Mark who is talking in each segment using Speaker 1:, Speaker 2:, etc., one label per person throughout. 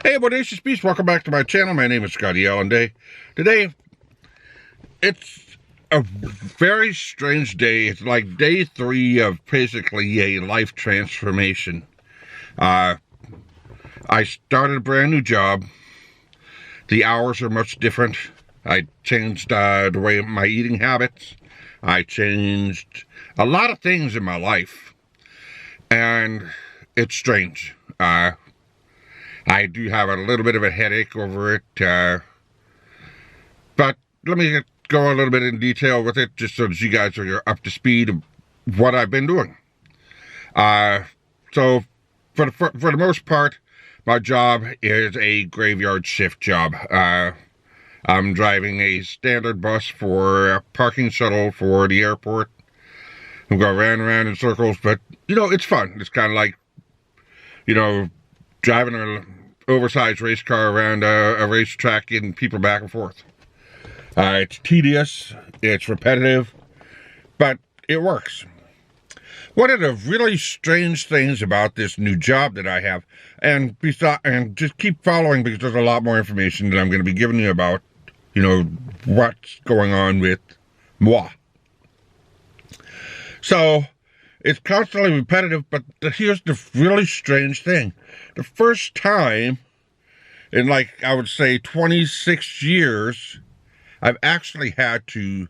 Speaker 1: Hey, Bodacious Beast, welcome back to my channel. My name is Scottyallenday. Today, it's a very strange day. It's like day 3 of basically a life transformation. I started a brand new job. The hours are much different. I changed the way my eating habits. I changed a lot of things in my life. And it's strange. I do have a little bit of a headache over it, but let me go a little bit in detail with it, just so that you guys are up to speed of what I've been doing. So, for the most part, my job is a graveyard shift job. I'm driving a standard bus for a parking shuttle for the airport. We go round and round in circles, but, it's fun. It's kind of like, driving an oversized race car around a racetrack, getting people back and forth. It's tedious, it's repetitive, but it works. One of the really strange things about this new job that I have, and just keep following because there's a lot more information that I'm going to be giving you about, what's going on with moi. So, it's constantly repetitive, but here's the really strange thing. The first time in, I would say 26 years, I've actually had to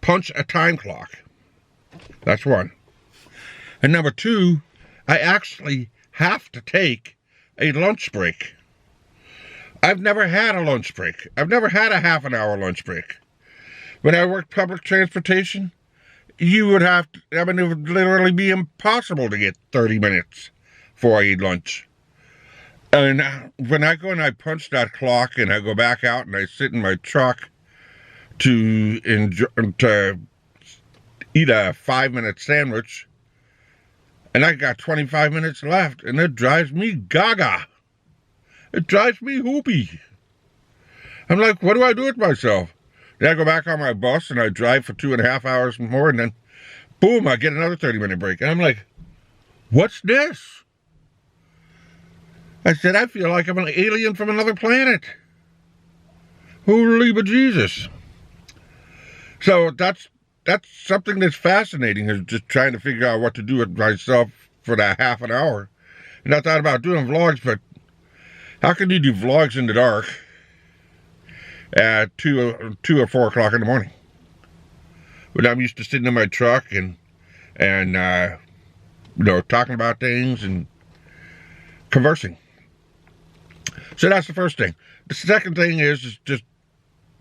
Speaker 1: punch a time clock. That's one. And number 2, I actually have to take a lunch break. I've never had a lunch break. I've never had a half an hour lunch break. When I worked public transportation, it would literally be impossible to get 30 minutes for a lunch. And when I go and I punch that clock and I go back out and I sit in my truck to eat a 5-minute sandwich, and I got 25 minutes left, and it drives me gaga. It drives me hoopy. I'm like, what do I do with myself? Then I go back on my bus and I drive for 2.5 hours more, and then boom, I get another 30-minute break. And I'm like, what's this? I said, I feel like I'm an alien from another planet. Holy bejesus. So that's something that's fascinating, is just trying to figure out what to do with myself for that half an hour. And I thought about doing vlogs, but how can you do vlogs in the dark at 2 or 4 o'clock in the morning? But I'm used to sitting in my truck and talking about things and conversing. So that's the first thing. The second thing is just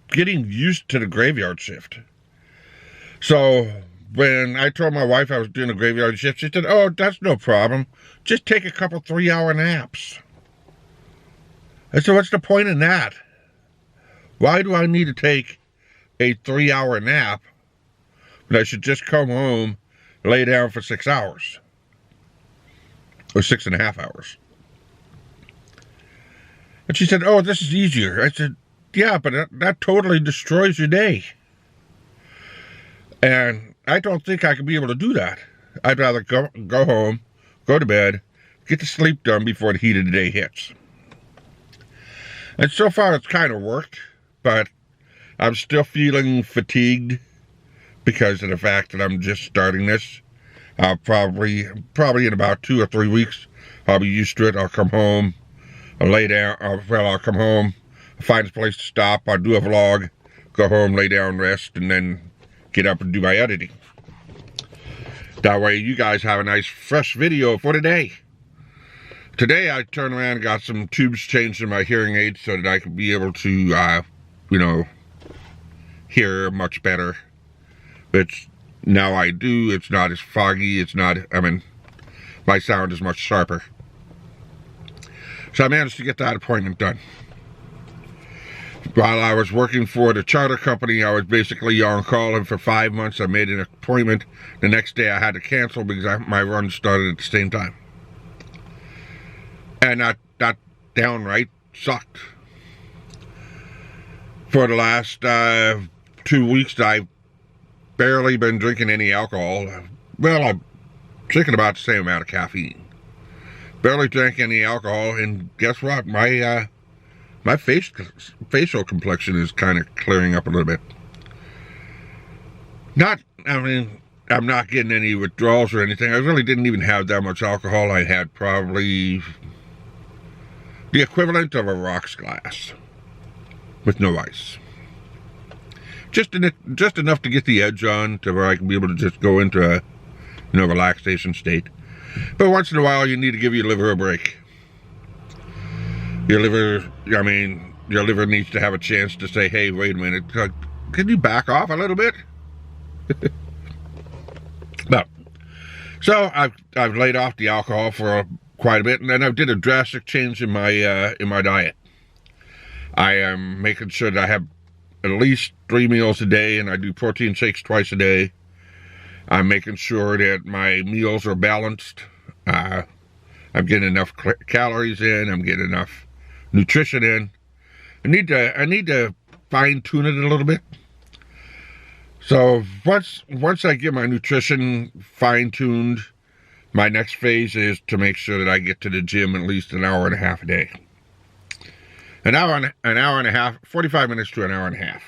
Speaker 1: getting used to the graveyard shift. So when I told my wife I was doing a graveyard shift, she said, oh, that's no problem. Just take a couple 3-hour naps. I said, what's the point in that? Why do I need to take a 3-hour nap when I should just come home, lay down for 6 hours? Or 6.5 hours. And she said, oh, this is easier. I said, yeah, but that totally destroys your day. And I don't think I could be able to do that. I'd rather go home, go to bed, get the sleep done before the heat of the day hits. And so far it's kind of worked, but I'm still feeling fatigued because of the fact that I'm just starting this. I'll probably in about 2 or 3 weeks, I'll be used to it. I'll come home, I'll lay down, I'll come home, I'll find a place to stop, I'll do a vlog, go home, lay down, rest, and then get up and do my editing. That way you guys have a nice fresh video for today. Today I turned around and got some tubes changed in my hearing aids so that I could be able to, hear much better. Which now I do. It's not as foggy. My sound is much sharper. So I managed to get that appointment done. While I was working for the charter company, I was basically on call, and for 5 months I made an appointment. The next day I had to cancel because my run started at the same time. And that downright sucked. For the last 2 weeks, I've barely been drinking any alcohol. Well, I'm drinking about the same amount of caffeine. barely drank any alcohol, and guess what? My facial complexion is kind of clearing up a little bit. I'm not getting any withdrawals or anything. I really didn't even have that much alcohol. I had probably the equivalent of a rocks glass with no ice. Just enough to get the edge on to where I can be able to just go into a relaxation state. But once in a while, you need to give your liver a break. Your liver needs to have a chance to say, hey, wait a minute, can you back off a little bit? No. So I've laid off the alcohol for quite a bit, and then I did a drastic change in my diet. I am making sure that I have at least 3 meals a day, and I do protein shakes twice a day. I'm making sure that my meals are balanced. I'm getting enough calories in. I'm getting enough nutrition in. I need to fine tune it a little bit. So once I get my nutrition fine tuned, my next phase is to make sure that I get to the gym at least an hour and a half a day. An hour and a half, 45 minutes to an hour and a half.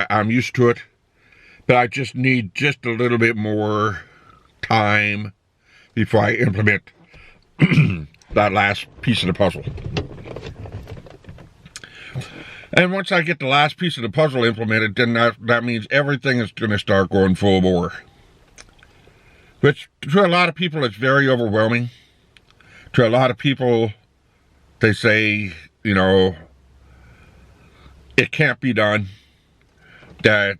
Speaker 1: I'm used to it, but I just need just a little bit more time before I implement that last piece of the puzzle. And once I get the last piece of the puzzle implemented, then that means everything is going to start going full bore. Which, to a lot of people, it's very overwhelming. To a lot of people, they say, it can't be done. That,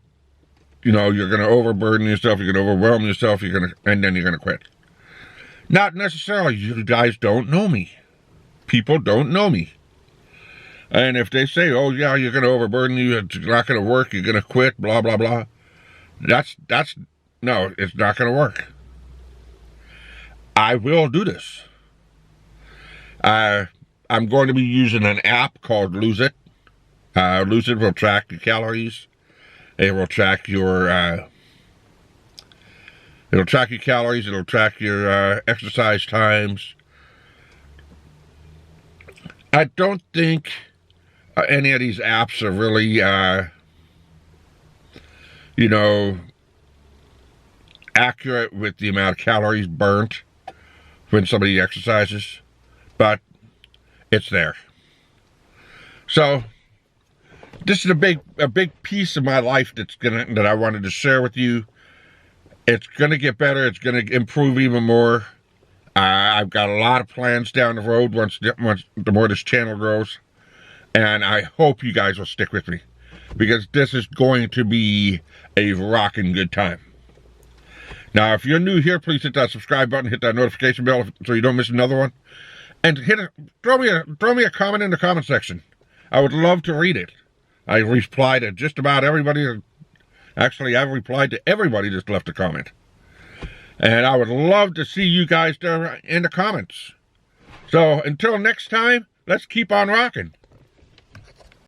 Speaker 1: you're going to overburden yourself, you're going to overwhelm yourself, and then you're going to quit. Not necessarily. You guys don't know me. People don't know me. And if they say, oh, yeah, you're going to overburden you, it's not going to work, you're going to quit, blah, blah, blah. No, it's not going to work. I will do this. I'm going to be using an app called Lose It. Lose It will track your calories. It will track your calories. It'll track your exercise times. I don't think any of these apps are really, accurate with the amount of calories burnt when somebody exercises, but it's there. So this is a big piece of my life that I wanted to share with you. It's gonna get better. It's gonna improve even more. I've got a lot of plans down the road once the more this channel grows. And I hope you guys will stick with me, because this is going to be a rocking good time. Now, if you're new here, please hit that subscribe button, hit that notification bell so you don't miss another one. And throw me a comment in the comment section. I would love to read it. I reply to just about everybody. Actually, I've replied to everybody that's left a comment. And I would love to see you guys there in the comments. So, until next time, let's keep on rocking.